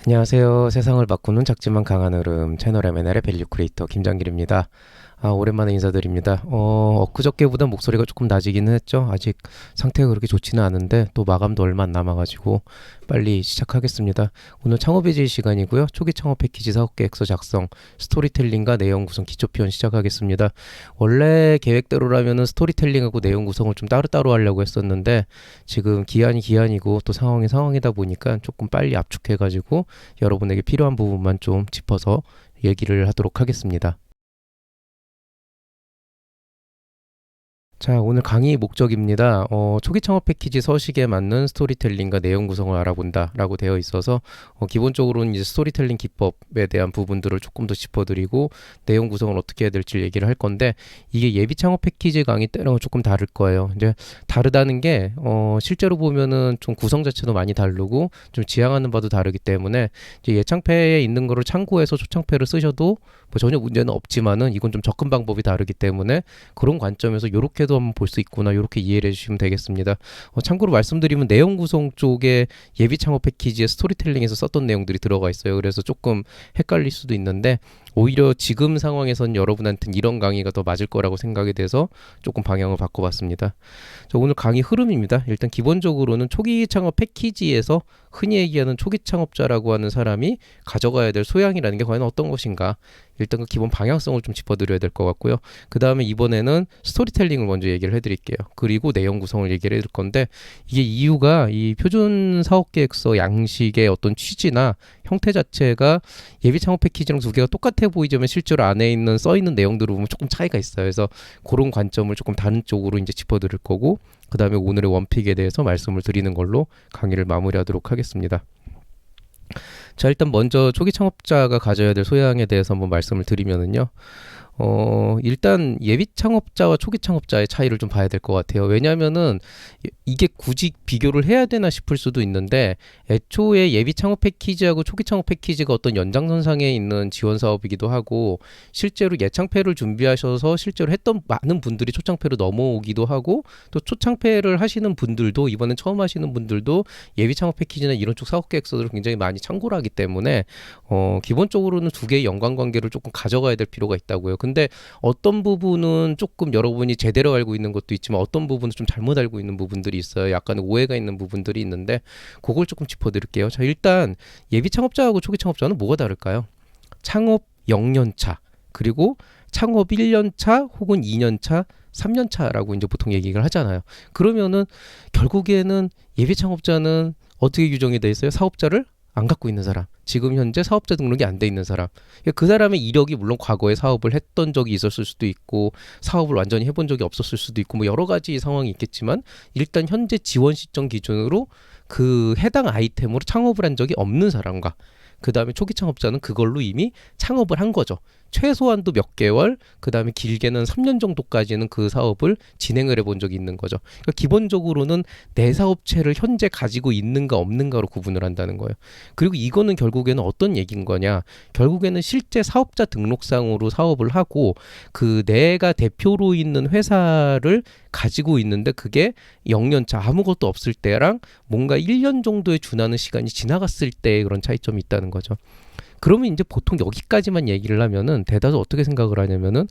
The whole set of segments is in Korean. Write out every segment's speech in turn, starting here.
안녕하세요. 세상을 바꾸는 작지만 강한 흐름 채널 M&L의 밸류 크리에이터 김장길입니다. 오랜만에 인사드립니다. 엊그저께보다 목소리가 조금 낮이기는 했죠. 아직 상태가 그렇게 좋지는 않은데 또 마감도 얼마 안 남아가지고 빨리 시작하겠습니다. 오늘 창업의 질 시간이고요. 초기 창업 패키지 사업 계획서 작성, 스토리텔링과 내용 구성 기초 표현 시작하겠습니다. 원래 계획대로라면은 스토리텔링하고 내용 구성을 좀 따로따로 하려고 했었는데 지금 기한이 기한이고 또 상황이 상황이다 보니까 조금 빨리 압축해가지고 여러분에게 필요한 부분만 좀 짚어서 얘기를 하도록 하겠습니다. 자, 오늘 강의 목적입니다. 초기 창업 패키지 서식에 맞는 스토리텔링과 내용 구성을 알아본다라고 되어 있어서 기본적으로는 이제 스토리텔링 기법에 대한 부분들을 조금 더 짚어드리고 내용 구성을 어떻게 해야 될지 얘기를 할 건데 이게 예비 창업 패키지 강의 때랑은 조금 다를 거예요. 이제 다르다는 게 실제로 보면은 좀 구성 자체도 많이 다르고 좀 지향하는 바도 다르기 때문에 이제 예창패에 있는 거를 참고해서 초창패를 쓰셔도 뭐 전혀 문제는 없지만은 이건 좀 접근 방법이 다르기 때문에 그런 관점에서 요렇게도 한번 볼 수 있구나 요렇게 이해를 해주시면 되겠습니다. 참고로 말씀드리면 내용 구성 쪽에 예비 창업 패키지에 스토리텔링에서 썼던 내용들이 들어가 있어요. 그래서 조금 헷갈릴 수도 있는데 오히려 지금 상황에선 여러분한테는 이런 강의가 더 맞을 거라고 생각이 돼서 조금 방향을 바꿔봤습니다. 자, 오늘 강의 흐름입니다. 일단 기본적으로는 초기 창업 패키지에서 흔히 얘기하는 초기 창업자라고 하는 사람이 가져가야 될 소양이라는 게 과연 어떤 것인가, 일단 그 기본 방향성을 좀 짚어드려야 될 것 같고요. 그 다음에 이번에는 스토리텔링을 먼저 얘기를 해드릴게요. 그리고 내용 구성을 얘기를 해드릴 건데 이게 이유가 이 표준 사업계획서 양식의 어떤 취지나 형태 자체가 예비 창업 패키지랑 두 개가 똑같아 보이지만 실제로 안에 있는 써 있는 내용들을 보면 조금 차이가 있어요. 그래서 그런 관점을 조금 다른 쪽으로 이제 짚어드릴 거고, 그 다음에 오늘의 원픽에 대해서 말씀을 드리는 걸로 강의를 마무리하도록 하겠습니다. 자, 일단 먼저 초기 창업자가 가져야 될 소양에 대해서 한번 말씀을 드리면은요. 일단 예비 창업자와 초기 창업자의 차이를 좀 봐야 될 것 같아요. 왜냐하면은 이게 굳이 비교를 해야 되나 싶을 수도 있는데 애초에 예비 창업 패키지하고 초기 창업 패키지가 어떤 연장선상에 있는 지원 사업이기도 하고 실제로 예창패를 준비하셔서 실제로 했던 많은 분들이 초창패로 넘어오기도 하고 또 초창패를 하시는 분들도 이번엔 처음 하시는 분들도 예비 창업 패키지나 이런 쪽 사업 계획서들을 굉장히 많이 참고를 하기 때문에 기본적으로는 두 개의 연관관계를 조금 가져가야 될 필요가 있다고요. 근데 어떤 부분은 조금 여러분이 제대로 알고 있는 것도 있지만 어떤 부분은 좀 잘못 알고 있는 부분들이 있어요. 약간 오해가 있는 부분들이 있는데 그걸 조금 짚어드릴게요. 자, 일단 예비 창업자하고 초기 창업자는 뭐가 다를까요? 창업 0년차 그리고 창업 1년차 혹은 2년차 3년차라고 이제 보통 얘기를 하잖아요. 그러면은 결국에는 예비 창업자는 어떻게 규정이 돼 있어요? 사업자를 안 갖고 있는 사람, 지금 현재 사업자 등록이 안 돼 있는 사람, 그 사람의 이력이 물론 과거에 사업을 했던 적이 있었을 수도 있고 사업을 완전히 해본 적이 없었을 수도 있고 뭐 여러 가지 상황이 있겠지만 일단 현재 지원 시점 기준으로 그 해당 아이템으로 창업을 한 적이 없는 사람과 그 다음에 초기 창업자는 그걸로 이미 창업을 한 거죠. 최소한도 몇 개월, 그 다음에 길게는 3년 정도까지는 그 사업을 진행을 해본 적이 있는 거죠. 그러니까 기본적으로는 내 사업체를 현재 가지고 있는가 없는가로 구분을 한다는 거예요. 그리고 이거는 결국에는 어떤 얘기인 거냐? 결국에는 실제 사업자 등록상으로 사업을 하고 그 내가 대표로 있는 회사를 가지고 있는데 그게 0년차 아무것도 없을 때랑 뭔가 1년 정도에 준하는 시간이 지나갔을 때의 그런 차이점이 있다는 거죠. 그러면 이제 보통 여기까지만 얘기를 하면은 대다수 어떻게 생각을 하냐면은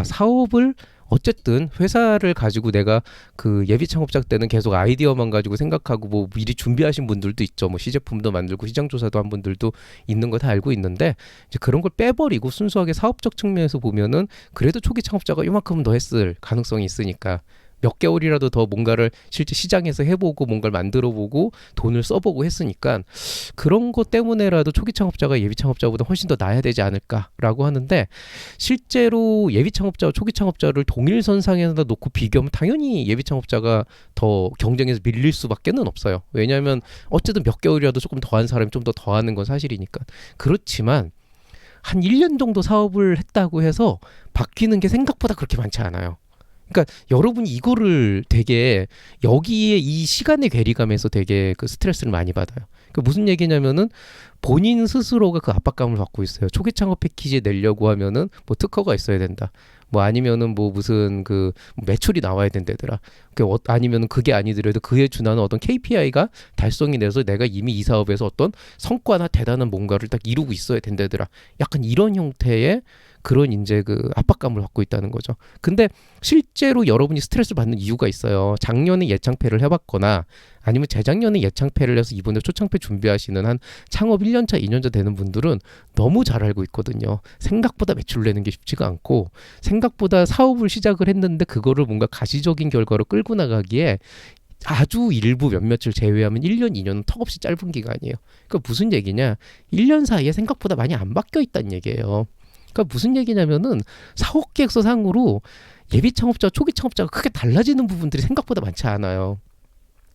사업을 어쨌든 회사를 가지고 내가 그 예비 창업자 때는 계속 아이디어만 가지고 생각하고 뭐 미리 준비하신 분들도 있죠. 뭐 시제품도 만들고 시장 조사도 한 분들도 있는 거 다 알고 있는데 이제 그런 걸 빼버리고 순수하게 사업적 측면에서 보면은 그래도 초기 창업자가 요만큼은 더 했을 가능성이 있으니까 몇 개월이라도 더 뭔가를 실제 시장에서 해보고 뭔가를 만들어보고 돈을 써보고 했으니까 그런 것 때문에라도 초기 창업자가 예비 창업자보다 훨씬 더 나아야 되지 않을까라고 하는데 실제로 예비 창업자와 초기 창업자를 동일선상에다 놓고 비교하면 당연히 예비 창업자가 더 경쟁에서 밀릴 수밖에는 없어요. 왜냐하면 어쨌든 몇 개월이라도 조금 더한 사람이 좀 더 더하는 건 사실이니까. 그렇지만 한 1년 정도 사업을 했다고 해서 바뀌는 게 생각보다 그렇게 많지 않아요. 그러니까 여러분이 이거를 되게 여기에 이 시간의 괴리감에서 되게 그 스트레스를 많이 받아요. 그 무슨 얘기냐면은 본인 스스로가 그 압박감을 받고 있어요. 초기 창업 패키지 내려고 하면은 뭐 특허가 있어야 된다. 뭐 아니면은 뭐 무슨 그 매출이 나와야 된다더라. 아니면은 그게 아니더라도 그에 준하는 어떤 KPI가 달성이 돼서 내가 이미 이 사업에서 어떤 성과나 대단한 뭔가를 딱 이루고 있어야 된다더라. 약간 이런 형태의 그런 이제 그 압박감을 받고 있다는 거죠. 근데 실제로 여러분이 스트레스를 받는 이유가 있어요. 작년에 예창패를 해봤거나 아니면 재작년에 예창패를 해서 이번에 초창패 준비하시는 한 창업 1년차, 2년차 되는 분들은 너무 잘 알고 있거든요. 생각보다 매출을 내는 게 쉽지가 않고 생각보다 사업을 시작을 했는데 그거를 뭔가 가시적인 결과로 끌고 나가기에 아주 일부 몇몇을 제외하면 1년, 2년은 턱없이 짧은 기간이에요. 그러니까 무슨 얘기냐? 1년 사이에 생각보다 많이 안 바뀌어 있다는 얘기예요. 그러니까 무슨 얘기냐면은 사업 계획서 상으로 예비 창업자, 초기 창업자가 크게 달라지는 부분들이 생각보다 많지 않아요.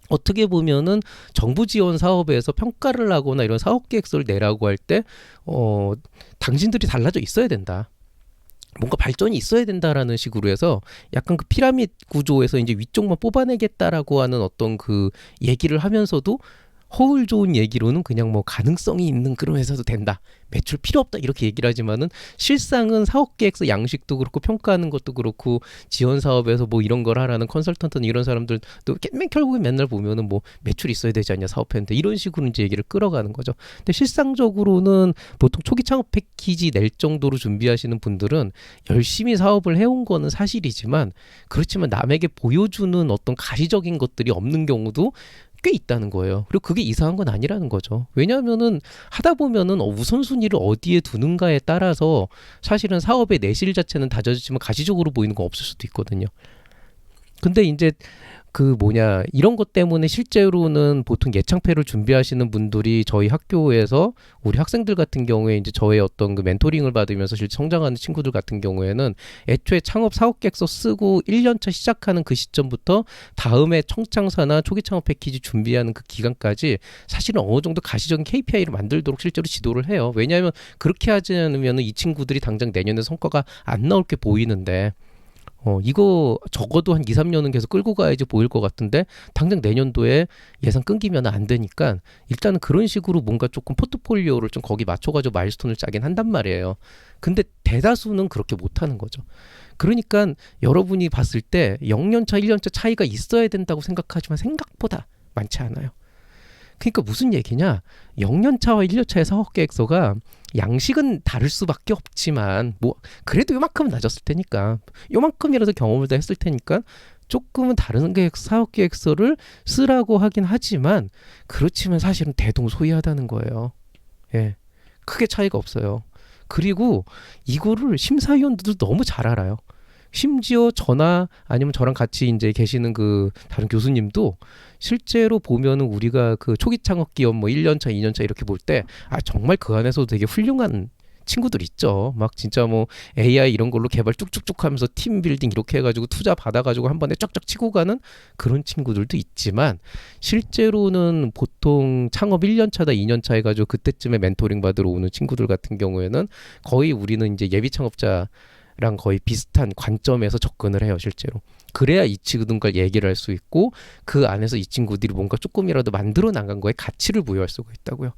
어떻게 보면은 정부 지원 사업에서 평가를 하거나 이런 사업 계획서를 내라고 할 때, 당신들이 달라져 있어야 된다. 뭔가 발전이 있어야 된다라는 식으로 해서 약간 그 피라미드 구조에서 이제 위쪽만 뽑아내겠다라고 하는 어떤 그 얘기를 하면서도 허울 좋은 얘기로는 그냥 뭐 가능성이 있는 그런 회사도 된다. 매출 필요 없다. 이렇게 얘기를 하지만은 실상은 사업계획서 양식도 그렇고 평가하는 것도 그렇고 지원 사업에서 뭐 이런 걸 하라는 컨설턴트는 이런 사람들도 결국에 맨날 보면은 뭐 매출 있어야 되지 않냐 사업했는데 이런 식으로 이제 얘기를 끌어가는 거죠. 근데 실상적으로는 보통 초기 창업 패키지 낼 정도로 준비하시는 분들은 열심히 사업을 해온 거는 사실이지만 그렇지만 남에게 보여주는 어떤 가시적인 것들이 없는 경우도 꽤 있다는 거예요. 그리고 그게 이상한 건 아니라는 거죠. 왜냐하면은 하다 보면은 우선순위를 어디에 두는가에 따라서 사실은 사업의 내실 자체는 다져지지만 가시적으로 보이는 건 없을 수도 있거든요. 근데 이제 이런 것 때문에 실제로는 보통 예창패를 준비하시는 분들이 저희 학교에서 우리 학생들 같은 경우에 이제 저의 어떤 그 멘토링을 받으면서 실제 성장하는 친구들 같은 경우에는 애초에 창업 사업 계획서 쓰고 1년차 시작하는 그 시점부터 다음에 청창사나 초기 창업 패키지 준비하는 그 기간까지 사실은 어느 정도 가시적인 KPI를 만들도록 실제로 지도를 해요. 왜냐하면 그렇게 하지 않으면 이 친구들이 당장 내년에 성과가 안 나올 게 보이는데 이거 적어도 한 2, 3년은 계속 끌고 가야지 보일 것 같은데 당장 내년도에 예산 끊기면 안 되니까 일단은 그런 식으로 뭔가 조금 포트폴리오를 좀 거기 맞춰가지고 마일스톤을 짜긴 한단 말이에요. 근데 대다수는 그렇게 못하는 거죠. 그러니까 여러분이 봤을 때 0년차, 1년차 차이가 있어야 된다고 생각하지만 생각보다 많지 않아요. 그러니까 무슨 얘기냐? 0년차와 1년차의 사업계획서가 양식은 다를 수밖에 없지만 뭐 그래도 요만큼은 낮았을 테니까 요만큼이라도 경험을 다 했을 테니까 조금은 다른 사업계획서를 쓰라고 하긴 하지만 그렇지만 사실은 대동소이하다는 거예요. 예, 크게 차이가 없어요. 그리고 이거를 심사위원들도 너무 잘 알아요. 심지어 저나 아니면 저랑 같이 이제 계시는 그 다른 교수님도 실제로 보면은 우리가 그 초기 창업 기업 뭐 1년차, 2년차 이렇게 볼 때 정말 그 안에서도 되게 훌륭한 친구들 있죠. 막 진짜 뭐 AI 이런 걸로 개발 쭉쭉쭉 하면서 팀 빌딩 이렇게 해가지고 투자 받아가지고 한 번에 쫙쫙 치고 가는 그런 친구들도 있지만 실제로는 보통 창업 1년차다 2년차 해가지고 그때쯤에 멘토링 받으러 오는 친구들 같은 경우에는 거의 우리는 이제 예비 창업자 랑 거의 비슷한 관점에서 접근을 해요, 실제로. 그래야 이 친구들과 얘기를 할 수 있고 그 안에서 이 친구들이 뭔가 조금이라도 만들어 나간 거에 가치를 부여할 수가 있다고요.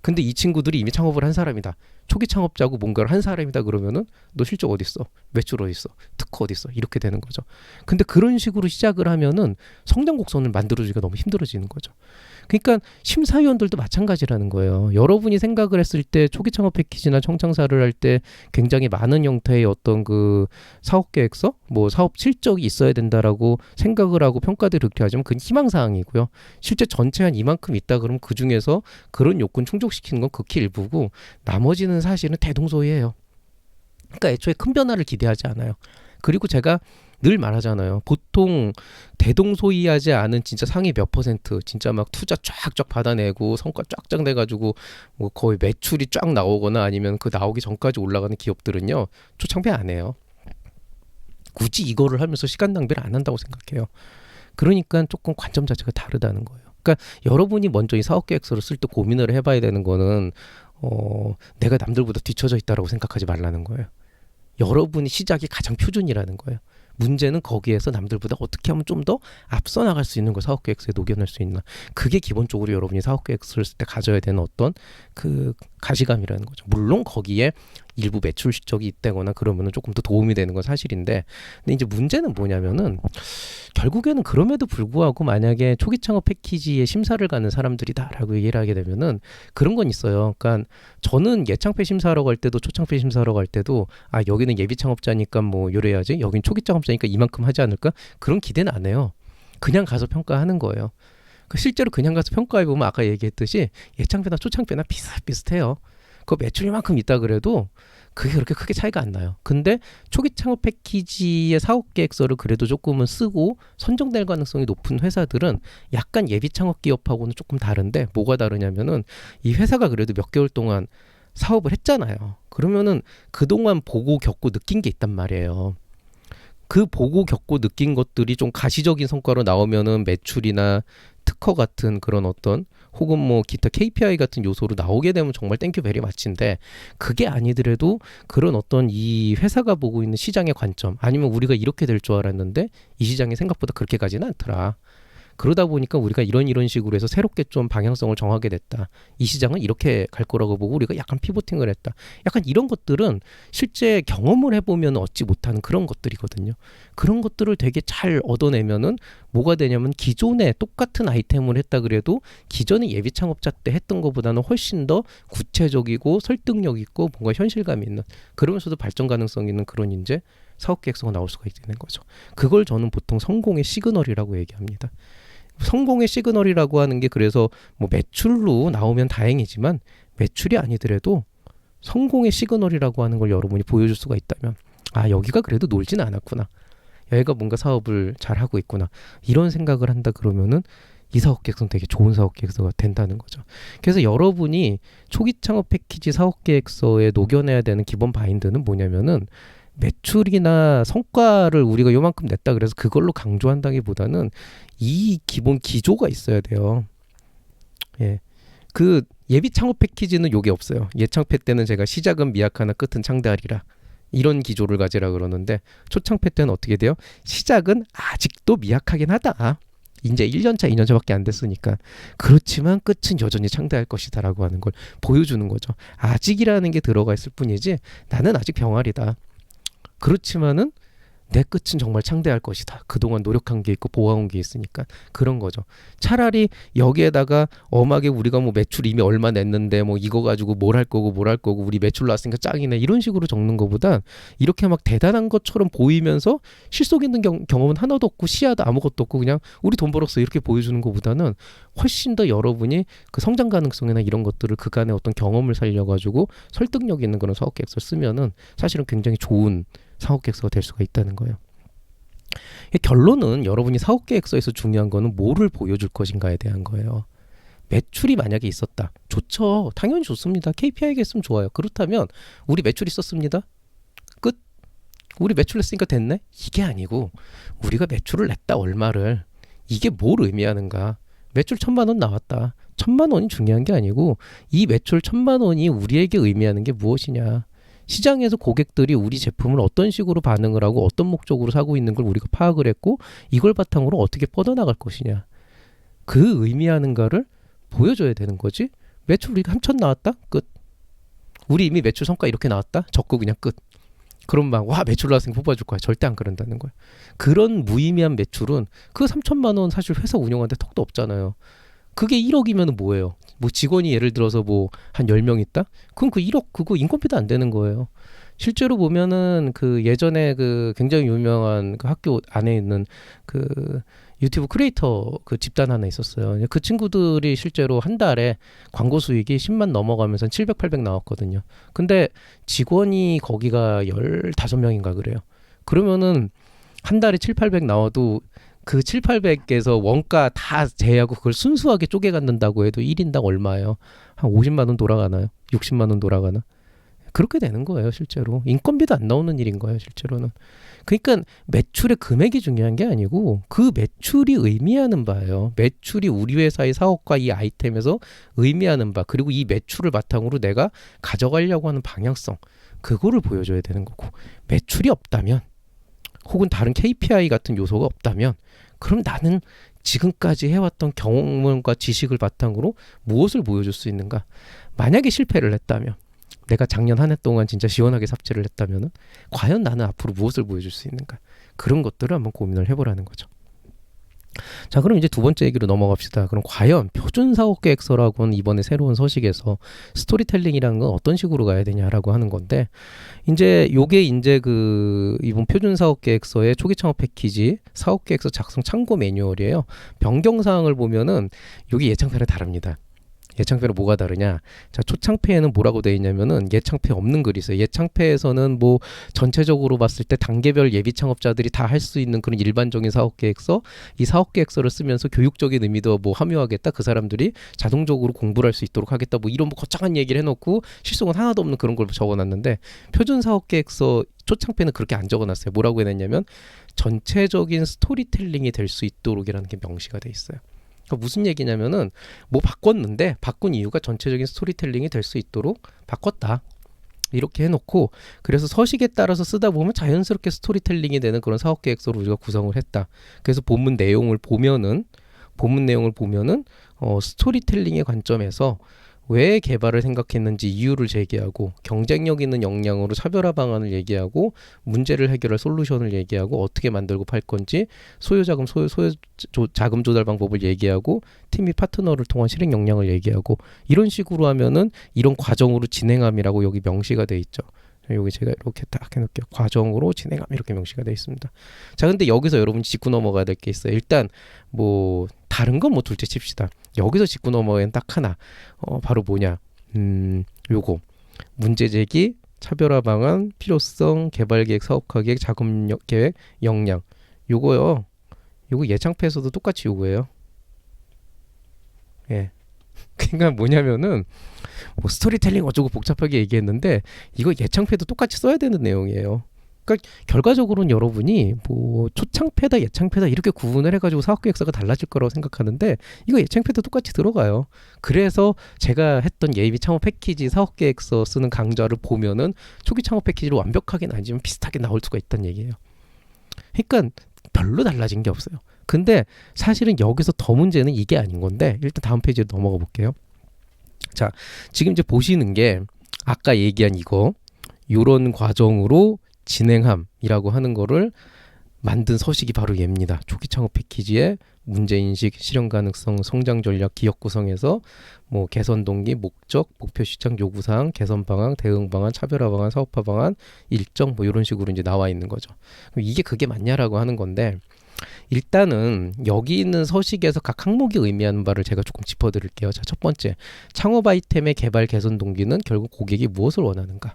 근데 이 친구들이 이미 창업을 한 사람이다. 초기 창업자고 뭔가를 한 사람이다 그러면은 너 실적 어디 있어? 매출 어디 있어? 특허 어디 있어? 이렇게 되는 거죠. 근데 그런 식으로 시작을 하면은 성장 곡선을 만들어주기가 너무 힘들어지는 거죠. 그러니까 심사위원들도 마찬가지라는 거예요. 여러분이 생각을 했을 때 초기 창업 패키지나 청창사를 할 때 굉장히 많은 형태의 어떤 그 사업 계획서, 뭐 사업 실적이 있어야 된다라고 생각을 하고 평가들을 그렇게 하지만 그건 희망사항이고요. 실제 전체 한 이만큼 있다 그러면 그 중에서 그런 요건 충족시키는 건 극히 일부고 나머지는 사실은 대동소이해요. 그러니까 애초에 큰 변화를 기대하지 않아요. 그리고 제가 늘 말하잖아요. 보통 대동소이하지 않은 진짜 상위 몇 퍼센트, 진짜 막 투자 쫙쫙 받아내고 성과 쫙쫙 내가지고 뭐 거의 매출이 쫙 나오거나 아니면 그 나오기 전까지 올라가는 기업들은요 초창배 안 해요. 굳이 이거를 하면서 시간 낭비를 안 한다고 생각해요. 그러니까 조금 관점 자체가 다르다는 거예요. 그러니까 여러분이 먼저 이 사업계획서를 쓸 때 고민을 해봐야 되는 거는 내가 남들보다 뒤처져 있다라고 생각하지 말라는 거예요. 여러분이 시작이 가장 표준이라는 거예요. 문제는 거기에서 남들보다 어떻게 하면 좀 더 앞서 나갈 수 있는 걸 사업계획서에 녹여낼 수 있나. 그게 기본적으로 여러분이 사업계획서를 쓸 때 가져야 되는 어떤 그 가시감이라는 거죠. 물론 거기에 일부 매출 실적이 있다거나 그러면은 조금 더 도움이 되는 건 사실인데, 근데 이제 문제는 뭐냐면은 결국에는 그럼에도 불구하고 만약에 초기 창업 패키지에 심사를 가는 사람들이다라고 얘기를 하게 되면은 그런 건 있어요. 그러니까 저는 예창패 심사하러 갈 때도 초창패 심사하러 갈 때도 아 여기는 예비 창업자니까 뭐 요래야지, 여긴 초기 창업자니까 이만큼 하지 않을까, 그런 기대는 안 해요. 그냥 가서 평가하는 거예요. 실제로 그냥 가서 평가해보면 아까 얘기했듯이 예창패나 초창패나 비슷비슷해요. 그 매출이 만큼 있다 그래도 그게 그렇게 크게 차이가 안 나요. 근데 초기 창업 패키지의 사업 계획서를 그래도 조금은 쓰고 선정될 가능성이 높은 회사들은 약간 예비 창업 기업하고는 조금 다른데, 뭐가 다르냐면은 이 회사가 그래도 몇 개월 동안 사업을 했잖아요. 그러면은 그동안 보고 겪고 느낀 게 있단 말이에요. 그 보고 겪고 느낀 것들이 좀 가시적인 성과로 나오면은 매출이나 특허 같은 그런 어떤, 혹은 뭐 기타 KPI 같은 요소로 나오게 되면 정말 땡큐 베리 마치인데, 그게 아니더라도 그런 어떤 이 회사가 보고 있는 시장의 관점, 아니면 우리가 이렇게 될 줄 알았는데 이 시장이 생각보다 그렇게 가지는 않더라, 그러다 보니까 우리가 이런 식으로 해서 새롭게 좀 방향성을 정하게 됐다, 이 시장은 이렇게 갈 거라고 보고 우리가 약간 피보팅을 했다, 약간 이런 것들은 실제 경험을 해보면 얻지 못하는 그런 것들이거든요. 그런 것들을 되게 잘 얻어내면은 뭐가 되냐면, 기존에 똑같은 아이템을 했다 그래도 기존의 예비 창업자 때 했던 것보다는 훨씬 더 구체적이고 설득력 있고 뭔가 현실감 있는, 그러면서도 발전 가능성 있는 그런 이제 사업 계획서가 나올 수가 있는 거죠. 그걸 저는 보통 성공의 시그널이라고 얘기합니다. 성공의 시그널이라고 하는 게, 그래서 뭐 매출로 나오면 다행이지만 매출이 아니더라도 성공의 시그널이라고 하는 걸 여러분이 보여줄 수가 있다면, 아 여기가 그래도 놀진 않았구나, 여기가 뭔가 사업을 잘하고 있구나, 이런 생각을 한다 그러면은 이 사업 계획서는 되게 좋은 사업 계획서가 된다는 거죠. 그래서 여러분이 초기 창업 패키지 사업 계획서에 녹여내야 되는 기본 바인드는 뭐냐면은, 매출이나 성과를 우리가 요만큼 냈다 그래서 그걸로 강조한다기보다는 이 기본 기조가 있어야 돼요. 예. 그 예비 창업 패키지는 요게 없어요. 예창패 때는 제가 시작은 미약하나 끝은 창대하리라, 이런 기조를 가지라 그러는데, 초창패 때는 어떻게 돼요? 시작은 아직도 미약하긴 하다, 이제 1년차 2년차밖에 안 됐으니까. 그렇지만 끝은 여전히 창대할 것이다 라고 하는 걸 보여주는 거죠. 아직이라는 게 들어가 있을 뿐이지 나는 아직 병아리다, 그렇지만은 내 끝은 정말 창대할 것이다, 그동안 노력한 게 있고 보아온 게 있으니까. 그런 거죠. 차라리 여기에다가 엄하게 우리가 뭐 매출 이미 얼마 냈는데 뭐 이거 가지고 뭘 할 거고 우리 매출 나왔으니까 짱이네, 이런 식으로 적는 것보다 이렇게 막 대단한 것처럼 보이면서 실속 있는 경험은 하나도 없고 시야도 아무것도 없고 그냥 우리 돈 벌었어 이렇게 보여주는 것보다는 훨씬 더 여러분이 그 성장 가능성이나 이런 것들을 그간의 어떤 경험을 살려가지고 설득력 있는 그런 사업 계획서를 쓰면은 사실은 굉장히 좋은 사업 계획서가 될 수가 있다는 거예요. 결론은 여러분이 사업 계획서에서 중요한 거는 뭐를 보여줄 것인가에 대한 거예요. 매출이 만약에 있었다, 좋죠, 당연히 좋습니다. KPI가 있으면 좋아요. 그렇다면 우리 매출 있었습니다, 끝. 우리 매출 냈으니까 됐네, 이게 아니고 우리가 매출을 냈다, 얼마를, 이게 뭘 의미하는가. 매출 1,000만 원 나왔다, 1,000만 원이 중요한 게 아니고 이 매출 1,000만 원이 우리에게 의미하는 게 무엇이냐, 시장에서 고객들이 우리 제품을 어떤 식으로 반응을 하고 어떤 목적으로 사고 있는 걸 우리가 파악을 했고 이걸 바탕으로 어떻게 뻗어나갈 것이냐, 그 의미하는가를 보여줘야 되는 거지. 매출 우리가 3천 나왔다, 끝. 우리 이미 매출 성과 이렇게 나왔다, 적고 그냥 끝. 그럼 막 와 매출 나왔으니까 뽑아줄 거야, 절대 안 그런다는 거야. 그런 무의미한 매출은 그 3천만 원 사실 회사 운영하는데 턱도 없잖아요. 그게 1억이면 뭐예요? 뭐 직원이 예를 들어서 뭐 한 10명 있다? 그럼 그 1억 그거 인건비도 안 되는 거예요. 실제로 보면은 그 예전에 그 굉장히 유명한 그 학교 안에 있는 그 유튜브 크리에이터 그 집단 하나 있었어요. 그 친구들이 실제로 한 달에 광고 수익이 10만 넘어가면서 700, 800 나왔거든요. 근데 직원이 거기가 15명인가 그래요. 그러면은 한 달에 7, 800 나와도 그 7, 800에서 원가 다 제외하고 그걸 순수하게 쪼개갖는다고 해도 1인당 얼마예요? 한 50만 원 돌아가나요? 60만 원 돌아가나? 그렇게 되는 거예요, 실제로. 인건비도 안 나오는 일인 거예요, 실제로는. 그러니까 매출의 금액이 중요한 게 아니고 그 매출이 의미하는 바예요. 매출이 우리 회사의 사업과 이 아이템에서 의미하는 바, 그리고 이 매출을 바탕으로 내가 가져가려고 하는 방향성, 그거를 보여줘야 되는 거고, 매출이 없다면 혹은 다른 KPI 같은 요소가 없다면 그럼 나는 지금까지 해왔던 경험과 지식을 바탕으로 무엇을 보여줄 수 있는가? 만약에 실패를 했다면 내가 작년 한 해 동안 진짜 시원하게 삽질을 했다면 과연 나는 앞으로 무엇을 보여줄 수 있는가? 그런 것들을 한번 고민을 해보라는 거죠. 자, 그럼 이제 두 번째 얘기로 넘어갑시다. 그럼 과연 표준 사업 계획서라고는 이번에 새로운 서식에서 스토리텔링이라는 건 어떤 식으로 가야 되냐라고 하는 건데, 이제 요게 이제 그 이번 표준 사업 계획서의 초기 창업 패키지 사업 계획서 작성 참고 매뉴얼이에요. 변경 사항을 보면은 여기 예창편에 다릅니다. 예창패는 뭐가 다르냐? 자, 초창패에는 뭐라고 되어 있냐면은 예창패 없는 글이 있어요. 예창패에서는 뭐 전체적으로 봤을 때 단계별 예비 창업자들이 다 할 수 있는 그런 일반적인 사업 계획서, 이 사업 계획서를 쓰면서 교육적인 의미도 뭐 함유하겠다. 그 사람들이 자동적으로 공부를 할 수 있도록 하겠다. 뭐 이런 뭐 거창한 얘기를 해놓고 실속은 하나도 없는 그런 걸 적어놨는데, 표준 사업 계획서 초창패는 그렇게 안 적어놨어요. 뭐라고 해놨냐면 전체적인 스토리텔링이 될 수 있도록이라는 게 명시가 돼 있어요. 무슨 얘기냐면은 뭐 바꿨는데 바꾼 이유가 전체적인 스토리텔링이 될 수 있도록 바꿨다 이렇게 해놓고, 그래서 서식에 따라서 쓰다 보면 자연스럽게 스토리텔링이 되는 그런 사업계획서를 우리가 구성을 했다. 그래서 본문 내용을 보면은 스토리텔링의 관점에서 왜 개발을 생각했는지 이유를 제기하고, 경쟁력 있는 역량으로 차별화 방안을 얘기하고, 문제를 해결할 솔루션을 얘기하고, 어떻게 만들고 팔 건지, 소요자금 자금 조달 방법을 얘기하고, 팀 및 파트너를 통한 실행 역량을 얘기하고, 이런 식으로 하면은 이런 과정으로 진행함이라고 여기 명시가 돼 있죠. 여기 제가 이렇게 딱 해놓을게요. 과정으로 진행함 이렇게 명시가 되어 있습니다. 자, 근데 여기서 여러분 짚고 넘어가야 될 게 있어요. 일단 뭐 다른 건 뭐 둘째 칩시다. 여기서 짚고 넘어가는 딱 하나, 바로 뭐냐? 요거 문제 제기, 차별화 방안, 필요성, 개발 계획, 사업화 계획, 자금 계획, 역량. 요거요. 요거 예창패에서도 똑같이 요거예요. 예. 그러니까 뭐냐면은 뭐 스토리텔링 어쩌고 복잡하게 얘기했는데 이거 예창패도 똑같이 써야 되는 내용이에요. 그러니까 결과적으로는 여러분이 뭐 초창패다 예창패다 이렇게 구분을 해가지고 사업계획서가 달라질 거라고 생각하는데 이거 예창패도 똑같이 들어가요. 그래서 제가 했던 예비 창업 패키지 사업계획서 쓰는 강좌를 보면은 초기 창업 패키지로 완벽하게는 아니지만 비슷하게 나올 수가 있다는 얘기예요. 그러니까 별로 달라진 게 없어요. 근데 사실은 여기서 더 문제는 이게 아닌 건데, 일단 다음 페이지로 넘어가 볼게요. 자, 지금 이제 보시는 게 아까 얘기한 이거 요런 과정으로 진행함이라고 하는 거를 만든 서식이 바로 얘입니다. 초기 창업 패키지의 문제인식, 실현 가능성, 성장 전략, 기업 구성에서 뭐 개선 동기, 목적, 목표 시장, 요구사항, 개선 방안, 대응 방안, 차별화 방안, 사업화 방안, 일정 뭐 이런 식으로 이제 나와 있는 거죠. 이게 그게 맞냐라고 하는 건데, 일단은 여기 있는 서식에서 각 항목이 의미하는 바를 제가 조금 짚어드릴게요. 자, 첫 번째, 창업 아이템의 개발 개선 동기는 결국 고객이 무엇을 원하는가.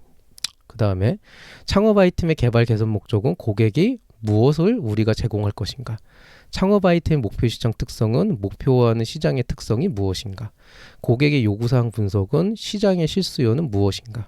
그 다음에 창업 아이템의 개발 개선 목적은 고객이 무엇을 우리가 제공할 것인가. 창업 아이템 목표 시장 특성은 목표하는 시장의 특성이 무엇인가. 고객의 요구사항 분석은 시장의 실수요는 무엇인가.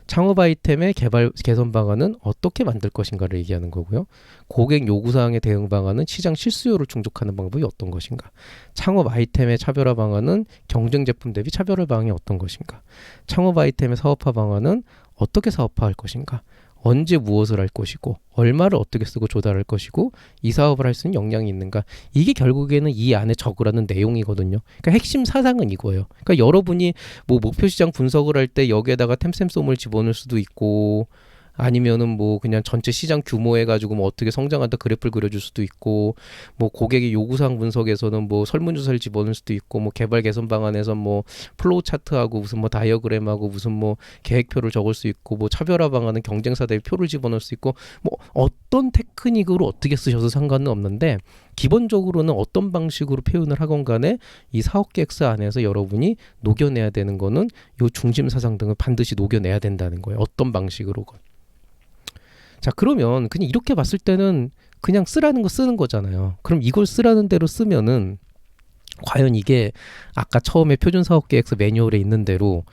창업 아이템의 개발 개선 방안은 어떻게 만들 것인가를 얘기하는 거고요. 고객 요구사항의 대응 방안은 시장 실수요를 충족하는 방법이 어떤 것인가. 창업 아이템의 차별화 방안은 경쟁 제품 대비 차별화 방안이 어떤 것인가. 창업 아이템의 사업화 방안은 어떻게 사업화할 것인가. 언제 무엇을 할 것이고, 얼마를 어떻게 쓰고 조달할 것이고, 이 사업을 할 수 있는 역량이 있는가. 이게 결국에는 이 안에 적으라는 내용이거든요. 그러니까 핵심 사상은 이거예요. 그러니까 여러분이 뭐 목표 시장 분석을 할 때 여기에다가 템셈솜을 집어넣을 수도 있고, 아니면은 뭐 그냥 전체 시장 규모 해가지고 뭐 어떻게 성장한다 그래프를 그려줄 수도 있고, 뭐 고객의 요구사항 분석에서는 뭐 설문조사를 집어넣을 수도 있고, 뭐 개발 개선 방안에서 뭐 플로우 차트하고 무슨 뭐 다이어그램하고 무슨 뭐 계획표를 적을 수 있고, 뭐 차별화 방안은 경쟁사 대비 표를 집어넣을 수 있고, 뭐 어떤 테크닉으로 어떻게 쓰셔도 상관은 없는데, 기본적으로는 어떤 방식으로 표현을 하건 간에 이 사업계획서 안에서 여러분이 녹여내야 되는 거는 요 중심 사상 등을 반드시 녹여내야 된다는 거예요. 어떤 방식으로건. 자, 그러면 그냥 이렇게 봤을 때는 그냥 쓰라는 거 쓰는 거잖아요. 그럼 이걸 쓰라는 대로 쓰면은 과연 이게 아까 처음에 표준사업계획서 매뉴얼에 있는 대로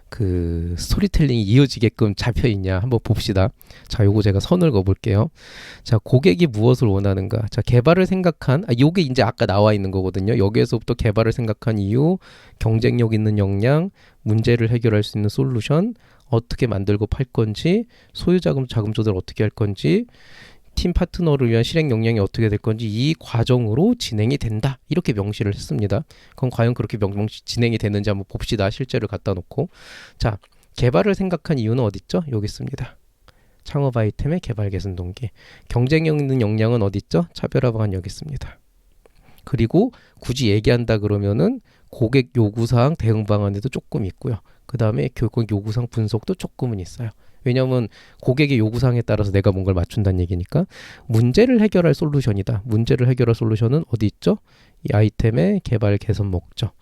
그 스토리텔링이 이어지게끔 잡혀 있냐 한번 봅시다. 자, 요거 제가 선을 그어볼게요. 자, 고객이 무엇을 원하는가. 자, 개발을 생각한, 요게 이제 아까 나와 있는 거거든요. 여기에서부터 개발을 생각한 이유, 경쟁력 있는 역량, 문제를 해결할 수 있는 솔루션, 어떻게 만들고 팔 건지, 소유자금 자금 조달 어떻게 할 건지, 팀 파트너를 위한 실행 역량이 어떻게 될 건지 이 과정으로 진행이 된다. 이렇게 명시를 했습니다. 그럼 과연 그렇게 진행이 되는지 한번 봅시다. 실제를 갖다 놓고. 자, 개발을 생각한 이유는 어디 있죠? 여기 있습니다. 창업 아이템의 개발 개선 동기. 경쟁력 있는 역량은 어디 있죠? 차별화 방안 여기 있습니다. 그리고 굳이 얘기한다 그러면은 고객 요구사항 대응 방안에도 조금 있고요. 그 다음에 고객 요구사항 분석도 조금은 있어요. 왜냐하면 고객의 요구사항에 따라서 내가 뭔가를 맞춘다는 얘기니까. 문제를 해결할 솔루션이다. 문제를 해결할 솔루션은 어디 있죠? 이 아이템의 개발 개선 목적.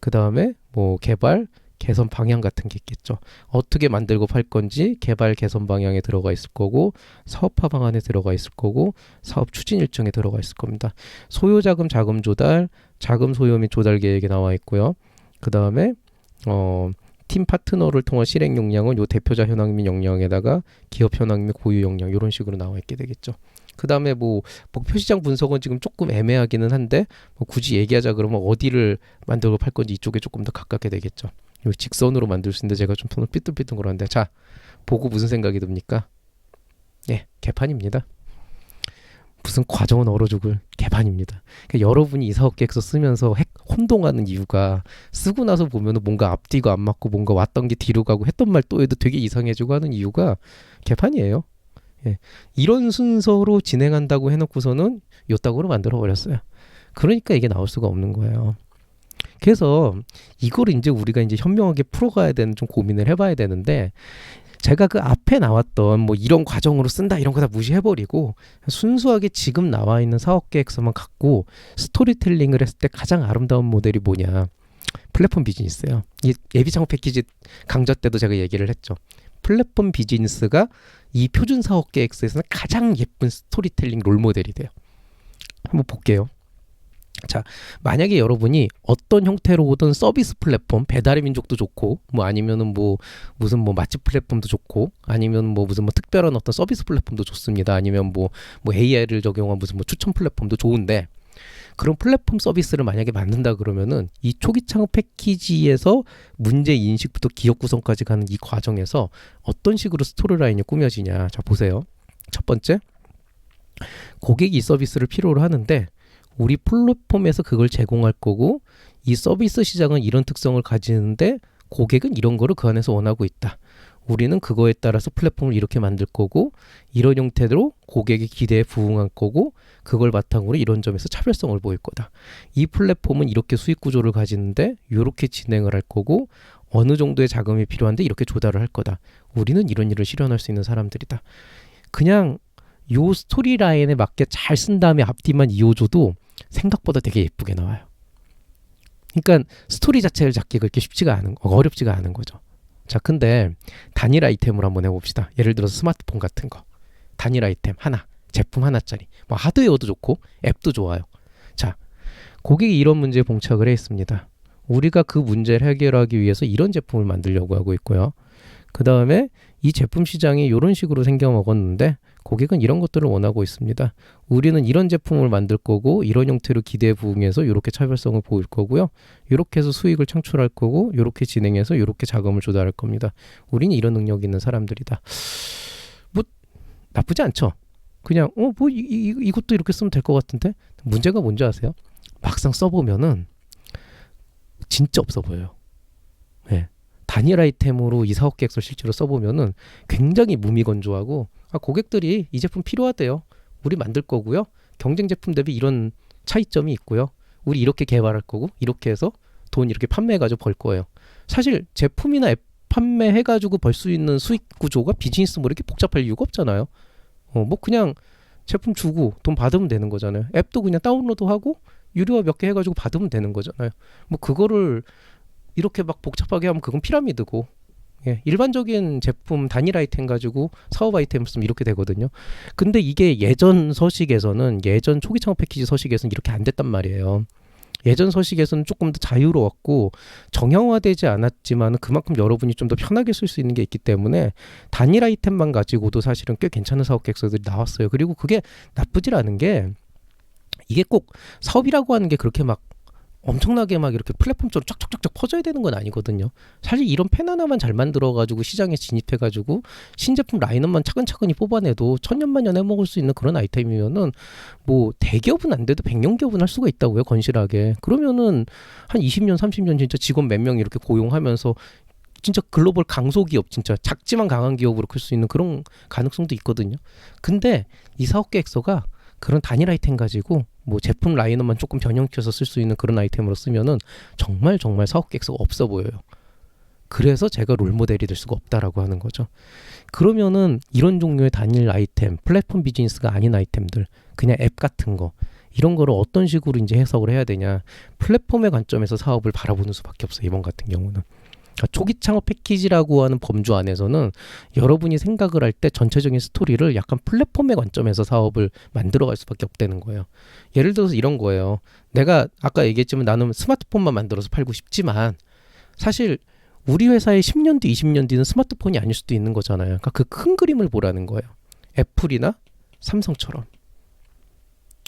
그 다음에 뭐 개발 개선 방향 같은 게 있겠죠. 어떻게 만들고 팔 건지 개발 개선 방향에 들어가 있을 거고, 사업화 방안에 들어가 있을 거고, 사업 추진 일정에 들어가 있을 겁니다. 소요자금 자금 조달, 자금 소요 및 조달 계획에 나와 있고요. 그 다음에 팀 파트너를 통한 실행 역량은 요 대표자 현황 및 역량에다가 기업 현황 및 고유 역량 이런 식으로 나와 있게 되겠죠. 그 다음에 뭐 목표 시장 분석은 지금 조금 애매하기는 한데 뭐 굳이 얘기하자 그러면 어디를 만들고 팔 건지 이쪽에 조금 더 가깝게 되겠죠. 직선으로 만들 수 있는데 제가 좀 손을 삐뚤삐뚤 그러는데, 자, 보고 무슨 생각이 듭니까? 예, 개판입니다. 무슨 과정은 얼어 죽을 개판입니다. 그러니까 여러분이 이 사업계획서 쓰면서 혼동하는 이유가, 쓰고 나서 보면 뭔가 앞뒤가 안 맞고 뭔가 왔던 게 뒤로 가고 했던 말 또 해도 되게 이상해지고 하는 이유가 개판이에요. 예, 이런 순서로 진행한다고 해놓고서는 요따구로 만들어버렸어요. 그러니까 이게 나올 수가 없는 거예요. 그래서 이거를 이제 우리가 이제 현명하게 풀어가야 되는, 좀 고민을 해봐야 되는데, 제가 그 앞에 나왔던 뭐 이런 과정으로 쓴다 이런 거 다 무시해버리고 순수하게 지금 나와 있는 사업계획서만 갖고 스토리텔링을 했을 때 가장 아름다운 모델이 뭐냐? 플랫폼 비즈니스예요. 이 예비창업 패키지 강좌 때도 제가 얘기를 했죠. 플랫폼 비즈니스가 이 표준 사업계획서에서는 가장 예쁜 스토리텔링 롤모델이 돼요. 한번 볼게요. 자, 만약에 여러분이 어떤 형태로 오든 서비스 플랫폼, 배달의 민족도 좋고, 뭐 아니면은 뭐 무슨 뭐 맛집 플랫폼도 좋고, 아니면 뭐 무슨 뭐 특별한 어떤 서비스 플랫폼도 좋습니다. 아니면 뭐 AI를 적용한 무슨 뭐 추천 플랫폼도 좋은데, 그런 플랫폼 서비스를 만약에 만든다 그러면은 이 초기 창업 패키지에서 문제 인식부터 기업 구성까지 가는 이 과정에서 어떤 식으로 스토리라인이 꾸며지냐. 자, 보세요. 첫 번째, 고객이 이 서비스를 필요로 하는데 우리 플랫폼에서 그걸 제공할 거고, 이 서비스 시장은 이런 특성을 가지는데 고객은 이런 거를 그 안에서 원하고 있다. 우리는 그거에 따라서 플랫폼을 이렇게 만들 거고, 이런 형태로 고객의 기대에 부응할 거고, 그걸 바탕으로 이런 점에서 차별성을 보일 거다. 이 플랫폼은 이렇게 수익 구조를 가지는데 이렇게 진행을 할 거고, 어느 정도의 자금이 필요한데 이렇게 조달을 할 거다. 우리는 이런 일을 실현할 수 있는 사람들이다. 그냥 요 스토리 라인에 맞게 잘 쓴 다음에 앞뒤만 이어줘도 생각보다 되게 예쁘게 나와요. 그러니까 스토리 자체를 잡기가 그렇게 쉽지가 않은, 어렵지가 않은 거죠. 자, 근데 단일 아이템으로 한번 해봅시다. 예를 들어서 스마트폰 같은 거. 단일 아이템 하나, 제품 하나짜리. 뭐 하드웨어도 좋고 앱도 좋아요. 자, 고객이 이런 문제에 봉착을 해 있습니다. 우리가 그 문제를 해결하기 위해서 이런 제품을 만들려고 하고 있고요. 그 다음에 이 제품 시장이 이런 식으로 생겨먹었는데 고객은 이런 것들을 원하고 있습니다. 우리는 이런 제품을 만들 거고, 이런 형태로 기대에 부응해서 이렇게 차별성을 보일 거고요. 이렇게 해서 수익을 창출할 거고, 이렇게 진행해서 이렇게 자금을 조달할 겁니다. 우리는 이런 능력이 있는 사람들이다. 뭐 나쁘지 않죠. 그냥 뭐 이것도 이렇게 쓰면 될 것 같은데, 문제가 뭔지 아세요? 막상 써보면은 진짜 없어 보여요. 네. 단일 아이템으로 이 사업계획서 실제로 써보면은 굉장히 무미건조하고, 고객들이 이 제품 필요하대요. 우리 만들 거고요. 경쟁 제품 대비 이런 차이점이 있고요. 우리 이렇게 개발할 거고, 이렇게 해서 돈 이렇게 판매해가지고 벌 거예요. 사실 제품이나 앱 판매해가지고 벌 수 있는 수익 구조가 비즈니스 뭐 이렇게 복잡할 이유가 없잖아요. 뭐 그냥 제품 주고 돈 받으면 되는 거잖아요. 앱도 그냥 다운로드하고 유료화 몇 개 해가지고 받으면 되는 거잖아요. 뭐 그거를 이렇게 막 복잡하게 하면 그건 피라미드고, 예, 일반적인 제품 단일 아이템 가지고 사업 아이템 쓰면 이렇게 되거든요. 근데 이게 예전 서식에서는, 예전 초기 창업 패키지 서식에서는 이렇게 안 됐단 말이에요. 예전 서식에서는 조금 더 자유로웠고 정형화되지 않았지만 그만큼 여러분이 좀 더 편하게 쓸 수 있는 게 있기 때문에 단일 아이템만 가지고도 사실은 꽤 괜찮은 사업 계획서들이 나왔어요. 그리고 그게 나쁘질 않은 게, 이게 꼭 사업이라고 하는 게 그렇게 막 엄청나게 막 이렇게 플랫폼적으로 쫙쫙쫙쫙 퍼져야 되는 건 아니거든요. 사실 이런 펜 하나만 잘 만들어가지고 시장에 진입해가지고 신제품 라인업만 차근차근히 뽑아내도 천년만년 해먹을 수 있는 그런 아이템이면은 뭐 대기업은 안 돼도 백년 기업은 할 수가 있다고요, 건실하게. 그러면은 한 20년 30년 진짜 직원 몇 명 이렇게 고용하면서 진짜 글로벌 강소기업, 진짜 작지만 강한 기업으로 클 수 있는 그런 가능성도 있거든요. 근데 이 사업 계획서가 그런 단일 아이템 가지고 뭐 제품 라인업만 조금 변형시켜서 쓸 수 있는 그런 아이템으로 쓰면은 정말 사업 계획서가 없어 보여요. 그래서 제가 롤모델이 될 수가 없다라고 하는 거죠. 그러면은 이런 종류의 단일 아이템, 플랫폼 비즈니스가 아닌 아이템들, 그냥 앱 같은 거, 이런 거를 어떤 식으로 이제 해석을 해야 되냐. 플랫폼의 관점에서 사업을 바라보는 수밖에 없어요, 이번 같은 경우는. 그러니까 초기 창업 패키지라고 하는 범주 안에서는 여러분이 생각을 할 때 전체적인 스토리를 약간 플랫폼의 관점에서 사업을 만들어갈 수밖에 없다는 거예요. 예를 들어서 이런 거예요. 내가 아까 얘기했지만 나는 스마트폰만 만들어서 팔고 싶지만 사실 우리 회사의 10년 뒤, 20년 뒤는 스마트폰이 아닐 수도 있는 거잖아요. 그러니까 그 큰 그림을 보라는 거예요. 애플이나 삼성처럼.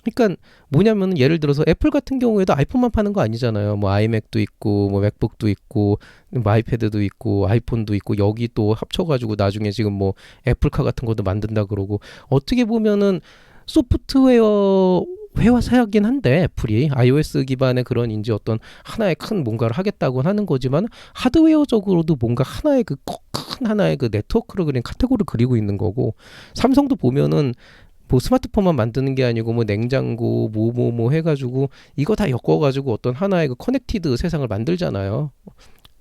그러니까 뭐냐면 예를 들어서 애플 같은 경우에도 아이폰만 파는 거 아니잖아요. 뭐 아이맥도 있고 뭐 맥북도 있고 뭐 아이패드도 있고 아이폰도 있고 여기 또 합쳐가지고 나중에 지금 뭐 애플카 같은 것도 만든다 그러고 어떻게 보면은 소프트웨어 회사이긴 한데 애플이 iOS 기반의 그런 이제 어떤 하나의 큰 뭔가를 하겠다고 하는 거지만 하드웨어적으로도 뭔가 하나의 그 큰 하나의 그 네트워크를 그린 카테고리를 그리고 있는 거고 삼성도 보면은 뭐 스마트폰만 만드는 게 아니고 뭐 냉장고 뭐 해가지고 이거 다 엮어가지고 어떤 하나의 그 커넥티드 세상을 만들잖아요.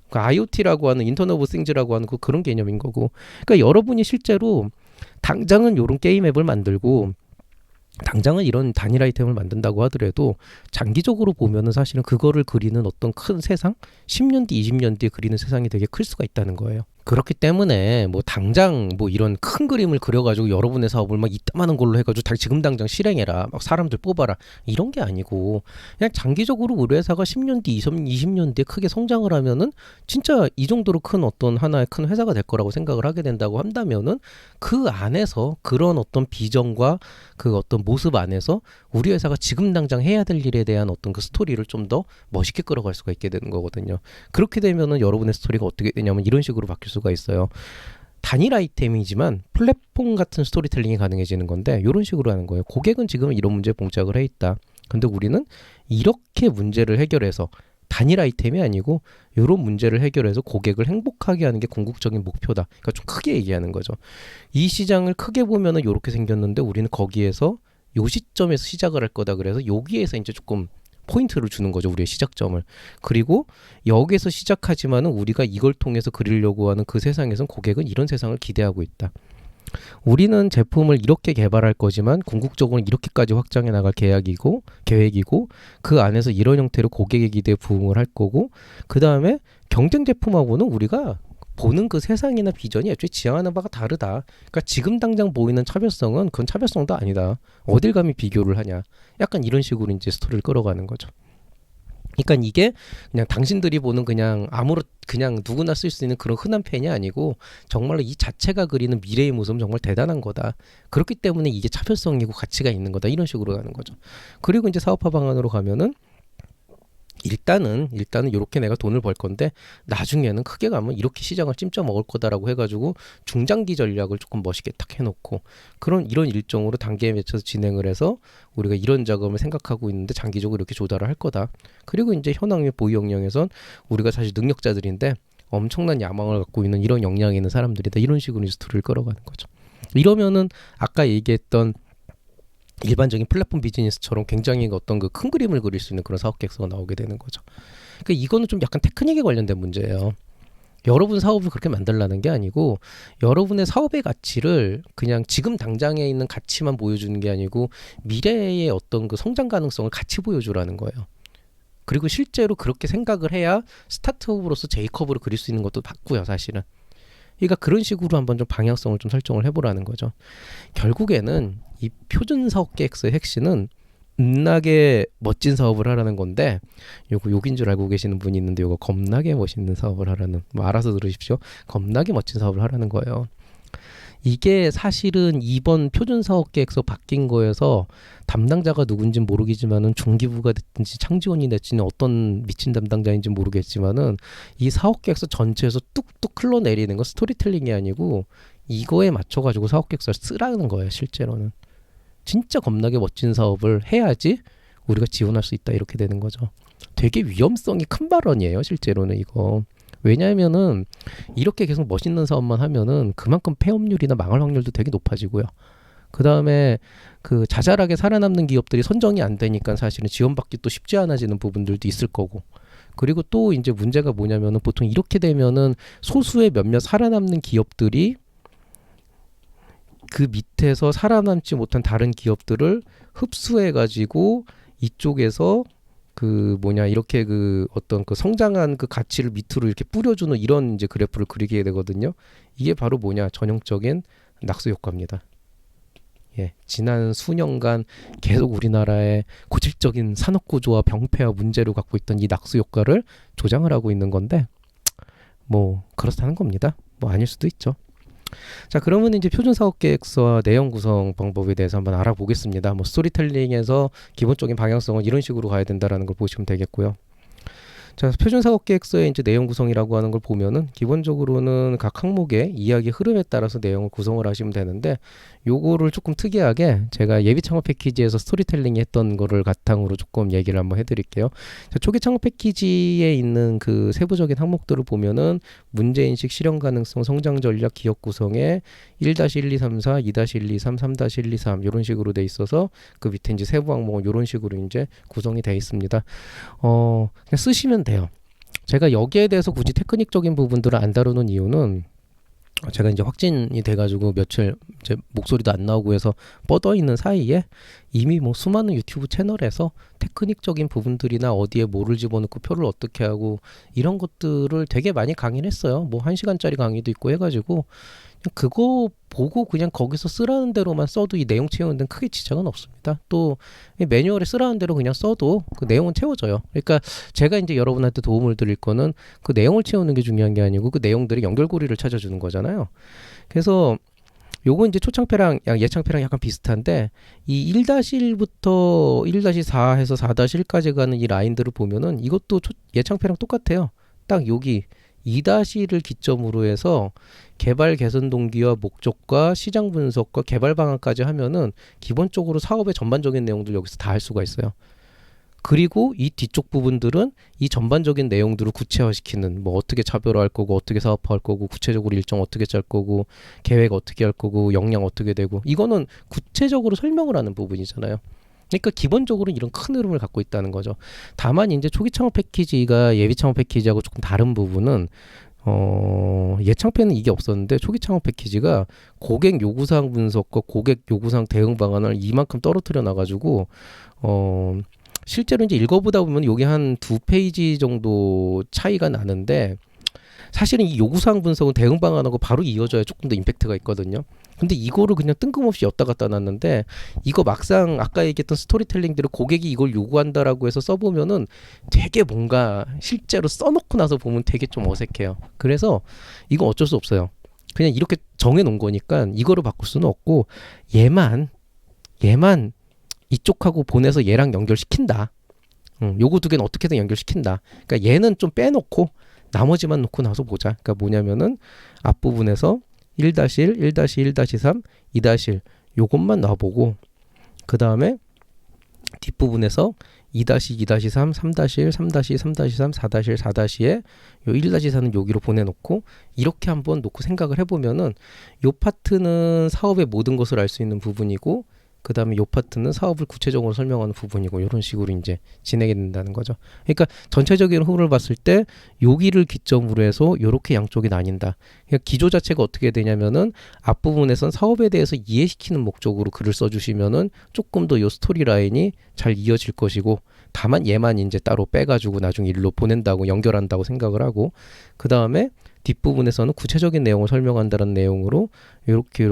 그 IoT라고 하는 인터넷 오브 싱즈라고 하는 그런 개념인 거고. 그러니까 여러분이 실제로 당장은 이런 게임 앱을 만들고 당장은 이런 단일 아이템을 만든다고 하더라도 장기적으로 보면은 사실은 그거를 그리는 어떤 큰 세상, 10년 뒤, 20년 뒤에 그리는 세상이 되게 클 수가 있다는 거예요. 그렇기 때문에 뭐 당장 뭐 이런 큰 그림을 그려가지고 여러분의 사업을 막 이따만한 걸로 해가지고 지금 당장 실행해라, 막 사람들 뽑아라, 이런 게 아니고 그냥 장기적으로 우리 회사가 10년 뒤, 20년 뒤에 크게 성장을 하면은 진짜 이 정도로 큰 어떤 하나의 큰 회사가 될 거라고 생각을 하게 된다고 한다면은 그 안에서 그런 어떤 비전과 그 어떤 모습 안에서 우리 회사가 지금 당장 해야 될 일에 대한 어떤 그 스토리를 좀 더 멋있게 끌어갈 수가 있게 되는 거거든요. 그렇게 되면은 여러분의 스토리가 어떻게 되냐면 이런 식으로 바뀔 수가 있어요. 단일 아이템이지만 플랫폼 같은 스토리텔링이 가능해지는 건데 이런 식으로 하는 거예요. 고객은 지금 이런 문제에 봉착을 해 있다. 근데 우리는 이렇게 문제를 해결해서 단일 아이템이 아니고 이런 문제를 해결해서 고객을 행복하게 하는 게 궁극적인 목표다. 그러니까 좀 크게 얘기하는 거죠. 이 시장을 크게 보면은 이렇게 생겼는데 우리는 거기에서 요 시점에서 시작을 할 거다. 그래서 여기에서 이제 조금 포인트를 주는 거죠. 우리의 시작점을. 그리고 여기서 시작하지만은 우리가 이걸 통해서 그리려고 하는 그 세상에선 고객은 이런 세상을 기대하고 있다. 우리는 제품을 이렇게 개발할 거지만 궁극적으로 이렇게까지 확장해 나갈 계획이고 그 안에서 이런 형태로 고객의 기대에 부응을 할 거고 그 다음에 경쟁 제품하고는 우리가 보는 그 세상이나 비전이 애초에 지향하는 바가 다르다. 그러니까 지금 당장 보이는 차별성은 그건 차별성도 아니다. 어딜 감히 비교를 하냐. 약간 이런 식으로 이제 스토리를 끌어가는 거죠. 그러니까 이게 그냥 당신들이 보는 그냥 누구나 쓸 수 있는 그런 흔한 펜이 아니고 정말로 이 자체가 그리는 미래의 모습은 정말 대단한 거다. 그렇기 때문에 이게 차별성이고 가치가 있는 거다. 이런 식으로 가는 거죠. 그리고 이제 사업화 방안으로 가면은 일단은 이렇게 내가 돈을 벌 건데 나중에는 크게 가면 이렇게 시장을 찜쪄 먹을 거다라고 해가지고 중장기 전략을 조금 멋있게 딱 해놓고 이런 일정으로 단계에 맺혀서 진행을 해서 우리가 이런 자금을 생각하고 있는데 장기적으로 이렇게 조달을 할 거다. 그리고 이제 현황 및 보유 역량에선 우리가 사실 능력자들인데 엄청난 야망을 갖고 있는 이런 역량이 있는 사람들이다. 이런 식으로 스토리를 끌어가는 거죠. 이러면은 아까 얘기했던 일반적인 플랫폼 비즈니스처럼 굉장히 어떤 그 큰 그림을 그릴 수 있는 그런 사업 계획서가 나오게 되는 거죠. 그러니까 이거는 좀 약간 테크닉에 관련된 문제예요. 여러분 사업을 그렇게 만들라는 게 아니고 여러분의 사업의 가치를 그냥 지금 당장에 있는 가치만 보여주는 게 아니고 미래의 어떤 그 성장 가능성을 같이 보여주라는 거예요. 그리고 실제로 그렇게 생각을 해야 스타트업으로서 J커브를 그릴 수 있는 것도 맞고요, 사실은. 그러니까 그런 식으로 한번 좀 방향성을 좀 설정을 해보라는 거죠. 결국에는 이 표준 사업 계획서의 핵심은 겁나게 멋진 사업을 하라는 건데 요거 욕인 줄 알고 계시는 분이 있는데 요거 겁나게 멋있는 사업을 하라는, 뭐 알아서 들으십시오. 겁나게 멋진 사업을 하라는 거예요. 이게 사실은 이번 표준사업계획서 바뀐 거에서 담당자가 누군지 모르겠지만은 중기부가 됐든지 창지원이 됐든지 어떤 미친 담당자인지 모르겠지만은 이 사업계획서 전체에서 뚝뚝 흘러내리는 건 스토리텔링이 아니고 이거에 맞춰가지고 사업계획서를 쓰라는 거예요. 실제로는 진짜 겁나게 멋진 사업을 해야지 우리가 지원할 수 있다 이렇게 되는 거죠. 되게 위험성이 큰 발언이에요. 실제로는 이거. 왜냐하면은 이렇게 계속 멋있는 사업만 하면은 그만큼 폐업률이나 망할 확률도 되게 높아지고요. 그 다음에 그 자잘하게 살아남는 기업들이 선정이 안 되니까 사실은 지원받기 또 쉽지 않아지는 부분들도 있을 거고. 그리고 또 이제 문제가 뭐냐면은 보통 이렇게 되면은 소수의 몇몇 살아남는 기업들이 그 밑에서 살아남지 못한 다른 기업들을 흡수해가지고 이쪽에서 그 뭐냐 이렇게 그 어떤 그 성장한 그 가치를 밑으로 이렇게 뿌려주는 이런 이제 그래프를 그리게 되거든요. 이게 바로 뭐냐 전형적인 낙수 효과입니다. 예, 지난 수년간 계속 우리나라의 고질적인 산업 구조와 병폐와 문제를 갖고 있던 이 낙수 효과를 조장을 하고 있는 건데 뭐 그렇다는 겁니다. 뭐 아닐 수도 있죠. 자, 그러면 이제 표준사업계획서와 내용 구성 방법에 대해서 한번 알아보겠습니다. 뭐 스토리텔링에서 기본적인 방향성은 이런 식으로 가야 된다라는 걸 보시면 되겠고요. 자, 표준사업계획서의 이제 내용 구성이라고 하는 걸 보면은 기본적으로는 각 항목의 이야기 흐름에 따라서 내용을 구성을 하시면 되는데 요거를 조금 특이하게 제가 예비 창업 패키지에서 스토리텔링 했던 거를 바탕으로 조금 얘기를 한번 해드릴게요. 자, 초기 창업 패키지에 있는 그 세부적인 항목들을 보면은 문제인식, 실현 가능성, 성장 전략, 기업 구성에 1-1, 2, 3, 4, 2-1, 2, 3, 3-1, 2, 3 이런 식으로 돼 있어서 그 밑에 이제 세부 항목은 이런 식으로 이제 구성이 돼 있습니다. 그냥 쓰시면 돼요. 제가 여기에 대해서 굳이 테크닉적인 부분들을 안 다루는 이유는 제가 이제 확진이 돼가지고 며칠 이제 목소리도 안 나오고 해서 뻗어 있는 사이에 이미 뭐 수많은 유튜브 채널에서 테크닉적인 부분들이나 어디에 뭐를 집어넣고 표를 어떻게 하고 이런 것들을 되게 많이 강의를 했어요. 뭐 1시간짜리 강의도 있고 해가지고 그거 보고 그냥 거기서 쓰라는 대로만 써도 이 내용 채우는 데는 크게 지장은 없습니다. 또 매뉴얼에 쓰라는 대로 그냥 써도 그 내용은 채워져요. 그러니까 제가 이제 여러분한테 도움을 드릴 거는 그 내용을 채우는 게 중요한 게 아니고 그 내용들의 연결고리를 찾아주는 거잖아요. 그래서 요거 이제 초창패랑 예창패랑 약간 비슷한데 이 1-1부터 1-4 해서 4-1까지 가는 이 라인들을 보면은 이것도 예창패랑 똑같아요. 딱 여기 2-1을 기점으로 해서 개발 개선 동기와 목적과 시장 분석과 개발 방안까지 하면은 기본적으로 사업의 전반적인 내용들 여기서 다 할 수가 있어요. 그리고 이 뒤쪽 부분들은 이 전반적인 내용들을 구체화시키는 뭐 어떻게 차별화할 거고 어떻게 사업화할 거고 구체적으로 일정 어떻게 짤 거고 계획 어떻게 할 거고 역량 어떻게 되고 이거는 구체적으로 설명을 하는 부분이잖아요. 그러니까 기본적으로 이런 큰 흐름을 갖고 있다는 거죠. 다만 이제 초기 창업 패키지가 예비 창업 패키지하고 조금 다른 부분은 예창패는 이게 없었는데 초기 창업 패키지가 고객 요구사항 분석과 고객 요구사항 대응 방안을 이만큼 떨어뜨려 놔가지고 실제로 이제 읽어보다 보면 여기 한 2페이지 정도 차이가 나는데 사실은 이 요구사항 분석은 대응 방안하고 바로 이어져야 조금 더 임팩트가 있거든요. 근데 이거를 그냥 뜬금없이 였다 갔다 놨는데 이거 막상 아까 얘기했던 스토리텔링들을 고객이 이걸 요구한다라고 해서 써보면은 되게 뭔가 실제로 써놓고 나서 보면 되게 좀 어색해요. 그래서 이거 어쩔 수 없어요. 그냥 이렇게 정해놓은 거니까 이거를 바꿀 수는 없고 얘만 이쪽하고 보내서 얘랑 연결시킨다. 요거 두 개는 어떻게든 연결시킨다. 그러니까 얘는 좀 빼놓고 나머지만 놓고 나서 보자. 그러니까 뭐냐면은 앞부분에서 1-1, 1-1-3, 2-1 요것만 놔보고 그 다음에 뒷부분에서 2-2, 2-3, 3-1, 3-2, 3-3, 4-1, 4-에 요 1-4는 여기로 보내놓고 이렇게 한번 놓고 생각을 해보면은 요 파트는 사업의 모든 것을 알 수 있는 부분이고 그 다음에 요 파트는 사업을 구체적으로 설명하는 부분이고 이런 식으로 이제 진행이 된다는 거죠. 그러니까 전체적인 흐름을 봤을 때 여기를 기점으로 해서 이렇게 양쪽이 나뉜다. 그러니까 기조 자체가 어떻게 되냐면은 앞부분에선 사업에 대해서 이해시키는 목적으로 글을 써주시면은 조금 더 요 스토리 라인이 잘 이어질 것이고 다만 얘만 이제 따로 빼가지고 나중에 일로 보낸다고 연결한다고 생각을 하고 그 다음에 뒷부분에서는 구체적인 내용을 설명한다는 내용으로 이렇게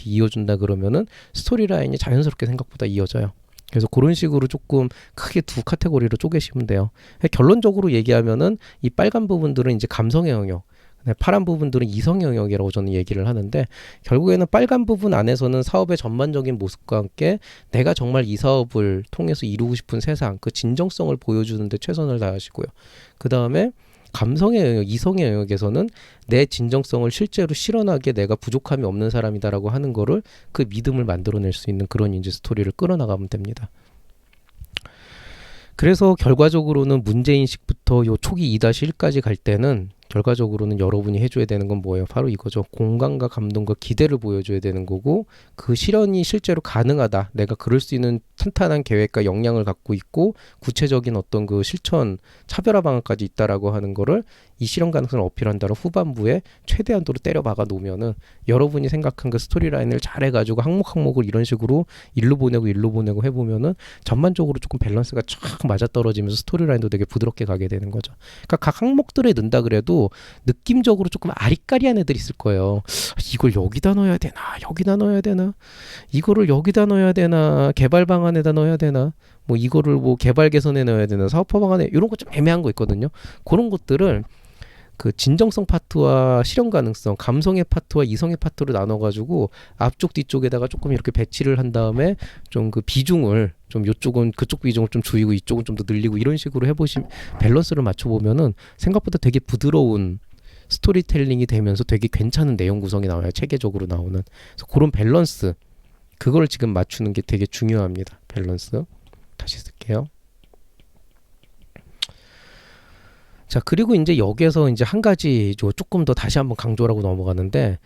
이어준다 그러면은 스토리 라인이 자연스럽게 생각보다 이어져요. 그래서 그런 식으로 조금 크게 두 카테고리로 쪼개시면 돼요. 결론적으로 얘기하면은 이 빨간 부분들은 이제 감성의 영역, 네, 파란 부분들은 이성 영역이라고 저는 얘기를 하는데 결국에는 빨간 부분 안에서는 사업의 전반적인 모습과 함께 내가 정말 이 사업을 통해서 이루고 싶은 세상 그 진정성을 보여주는 데 최선을 다하시고요. 그 다음에 감성의 영역, 이성의 영역에서는 내 진정성을 실제로 실현하게 내가 부족함이 없는 사람이다라고 하는 거를 그 믿음을 만들어낼 수 있는 그런 이제 스토리를 끌어나가면 됩니다. 그래서 결과적으로는 문제인식부터 요 초기 2-1까지 갈 때는 결과적으로는 여러분이 해줘야 되는 건 뭐예요? 바로 이거죠. 공감과 감동과 기대를 보여줘야 되는 거고 그 실현이 실제로 가능하다. 내가 그럴 수 있는 탄탄한 계획과 역량을 갖고 있고 구체적인 어떤 그 실천 차별화 방안까지 있다라고 하는 거를 이 실현 가능성을 어필한다로 후반부에 최대한도로 때려 박아 놓으면은 여러분이 생각한 그 스토리라인을 잘 해가지고 항목을 이런 식으로 일로 보내고 해보면은 전반적으로 조금 밸런스가 쫙 맞아떨어지면서 스토리라인도 되게 부드럽게 가게 되는 거죠. 그러니까 각 항목들에 넣는다 그래도 느낌적으로 조금 아리까리한 애들이 있을 거예요. 이걸 여기다 넣어야 되나 여기다 넣어야 되나 이거를 여기다 넣어야 되나 개발 방안에다 넣어야 되나 뭐 이거를 뭐 개발 개선에 넣어야 되나 사업화 방안에 이런 거 좀 애매한 거 있거든요. 그런 것들을 그 진정성 파트와 실현 가능성, 감성의 파트와 이성의 파트로 나눠가지고 앞쪽 뒤쪽에다가 조금 이렇게 배치를 한 다음에 좀 그 비중을 좀 요쪽은 그쪽 비중을 좀 줄이고 이쪽은 좀 더 늘리고 이런 식으로 해보시면 밸런스를 맞춰보면은 생각보다 되게 부드러운 스토리텔링이 되면서 되게 괜찮은 내용 구성이 나와요. 체계적으로 나오는. 그래서 그런 밸런스 그걸 지금 맞추는 게 되게 중요합니다. 밸런스. 다시 쓸게요. 자, 그리고 이제 여기에서 이제 한 가지 조금 더 다시 한번 강조하고 넘어가는데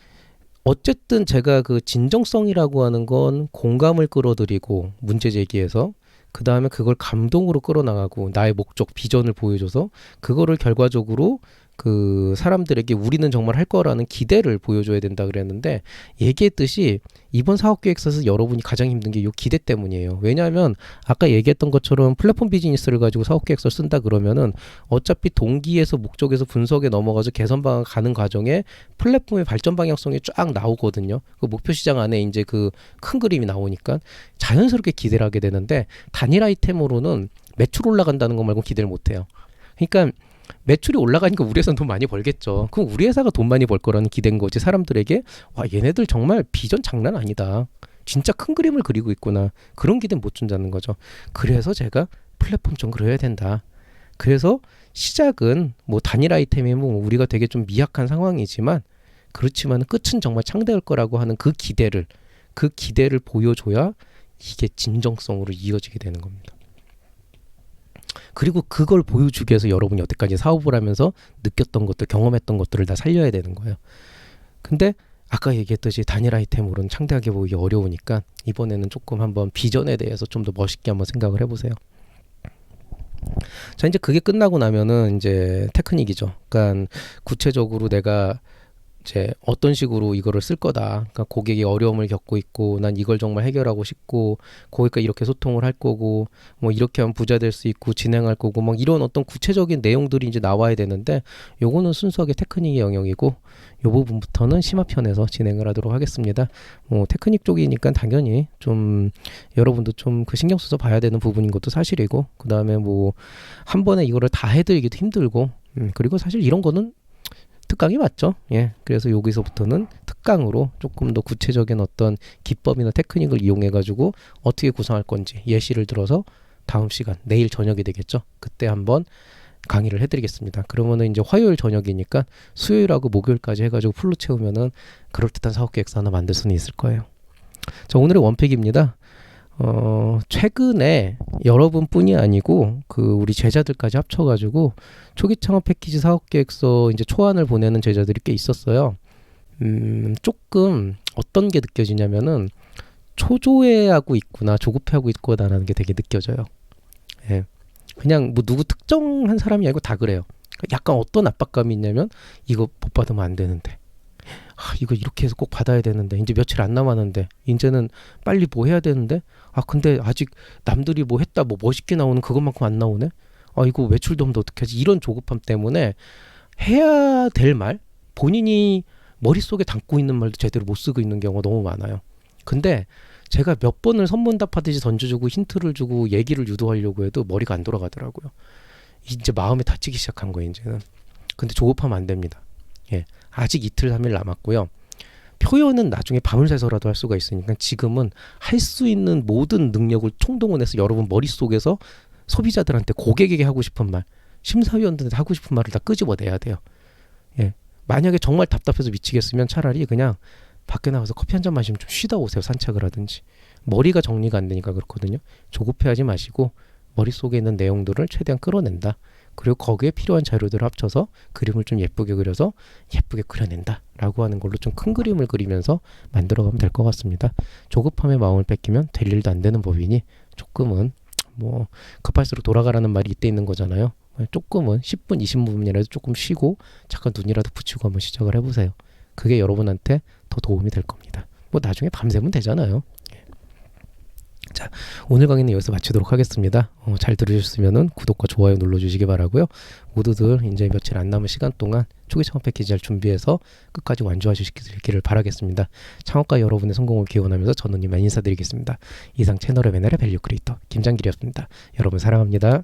어쨌든 제가 그 진정성이라고 하는 건 공감을 끌어들이고 문제 제기해서 그 다음에 그걸 감동으로 끌어나가고 나의 목적, 비전을 보여줘서 그거를 결과적으로 그 사람들에게 우리는 정말 할 거라는 기대를 보여줘야 된다 그랬는데 얘기했듯이 이번 사업계획서에서 여러분이 가장 힘든 게 이 기대 때문이에요. 왜냐하면 아까 얘기했던 것처럼 플랫폼 비즈니스를 가지고 사업계획서를 쓴다 그러면은 어차피 동기에서 목적에서 분석에 넘어가서 개선 방안 가는 과정에 플랫폼의 발전 방향성이 쫙 나오거든요. 그 목표 시장 안에 이제 그 큰 그림이 나오니까 자연스럽게 기대를 하게 되는데 단일 아이템으로는 매출 올라간다는 것 말고 기대를 못 해요. 그러니까 매출이 올라가니까 우리 회사는 돈 많이 벌겠죠. 그럼 우리 회사가 돈 많이 벌 거라는 기대인 거지. 사람들에게 와 얘네들 정말 비전 장난 아니다. 진짜 큰 그림을 그리고 있구나. 그런 기대는 못 준다는 거죠. 그래서 제가 플랫폼 좀 그려야 된다. 그래서 시작은 뭐 단일 아이템이면 뭐 우리가 되게 좀 미약한 상황이지만 그렇지만 끝은 정말 창대할 거라고 하는 그 기대를 보여줘야 이게 진정성으로 이어지게 되는 겁니다. 그리고 그걸 보여주기 위해서 여러분이 여태까지 사업을 하면서 느꼈던 것들, 경험했던 것들을 다 살려야 되는 거예요. 근데 아까 얘기했듯이 단일 아이템으로는 창대하게 보이기 어려우니까 이번에는 조금 한번 비전에 대해서 좀 더 멋있게 한번 생각을 해보세요. 자, 이제 그게 끝나고 나면은 이제 테크닉이죠. 그러니까 구체적으로 내가 이제 어떤 식으로 이거를 쓸 거다. 그러니까 고객이 어려움을 겪고 있고 난 이걸 정말 해결하고 싶고 고객과 이렇게 소통을 할 거고 뭐 이렇게 하면 부자 될 수 있고 진행할 거고 막 이런 어떤 구체적인 내용들이 이제 나와야 되는데 요거는 순수하게 테크닉의 영역이고 요 부분부터는 심화편에서 진행을 하도록 하겠습니다. 뭐 테크닉 쪽이니까 당연히 좀 여러분도 좀 그 신경 써서 봐야 되는 부분인 것도 사실이고 그다음에 뭐 한 번에 이거를 다 해드리기도 힘들고 그리고 사실 이런 거는 특강이 맞죠. 예. 그래서 여기서부터는 특강으로 조금 더 구체적인 어떤 기법이나 테크닉을 이용해 가지고 어떻게 구성할 건지 예시를 들어서 다음 시간 내일 저녁이 되겠죠. 그때 한번 강의를 해드리겠습니다. 그러면은 이제 화요일 저녁이니까 수요일하고 목요일까지 해가지고 풀로 채우면은 그럴듯한 사업계획서 하나 만들 수는 있을 거예요. 자, 오늘의 원픽입니다. 최근에 여러분뿐이 아니고 그 우리 제자들까지 합쳐가지고 초기 창업 패키지 사업계획서 이제 초안을 보내는 제자들이 꽤 있었어요. 조금 어떤 게 느껴지냐면은 초조해하고 있구나, 조급해하고 있구나라는 게 되게 느껴져요. 예. 그냥 뭐 누구 특정한 사람이 아니고 다 그래요. 약간 어떤 압박감이 있냐면 이거 못 받으면 안 되는데. 이거 이렇게 해서 꼭 받아야 되는데 이제 며칠 안 남았는데 이제는 빨리 뭐 해야 되는데 근데 아직 남들이 뭐 했다 뭐 멋있게 나오는 그것만큼 안 나오네. 이거 매출도 없는데 어떻게 하지? 이런 조급함 때문에 해야 될 말 본인이 머릿속에 담고 있는 말도 제대로 못 쓰고 있는 경우가 너무 많아요. 근데 제가 몇 번을 선문답하듯이 던져주고 힌트를 주고 얘기를 유도하려고 해도 머리가 안 돌아가더라고요. 이제 마음에 다치기 시작한 거예요. 이제는. 근데 조급하면 안 됩니다. 예, 아직 이틀 3일 남았고요. 표현은 나중에 밤을 새서라도 할 수가 있으니까 지금은 할 수 있는 모든 능력을 총동원해서 여러분 머릿속에서 소비자들한테 고객에게 하고 싶은 말, 심사위원들한테 하고 싶은 말을 다 끄집어내야 돼요. 예. 만약에 정말 답답해서 미치겠으면 차라리 그냥 밖에 나가서 커피 한 잔 마시면 좀 쉬다 오세요. 산책을 하든지. 머리가 정리가 안 되니까 그렇거든요. 조급해하지 마시고 머릿속에 있는 내용들을 최대한 끌어낸다. 그리고 거기에 필요한 자료들을 합쳐서 그림을 좀 예쁘게 그려서 예쁘게 그려낸다 라고 하는 걸로 좀 큰 그림을 그리면서 만들어가면 될 것 같습니다. 조급함에 마음을 뺏기면 될 일도 안 되는 법이니 조금은 뭐 급할수록 돌아가라는 말이 이때 있는 거잖아요. 조금은 10분 20분이라도 조금 쉬고 잠깐 눈이라도 붙이고 한번 시작을 해보세요. 그게 여러분한테 더 도움이 될 겁니다. 뭐 나중에 밤새면 되잖아요. 자, 오늘 강의는 여기서 마치도록 하겠습니다. 잘 들으셨으면 구독과 좋아요 눌러주시기 바라고요. 모두들 이제 며칠 안 남은 시간 동안 초기 창업 패키지 잘 준비해서 끝까지 완주하시기를 바라겠습니다. 창업가 여러분의 성공을 기원하면서 저는 이만 인사드리겠습니다. 이상 채널의 배널의 밸류 크리에이터 김장길이었습니다. 여러분 사랑합니다.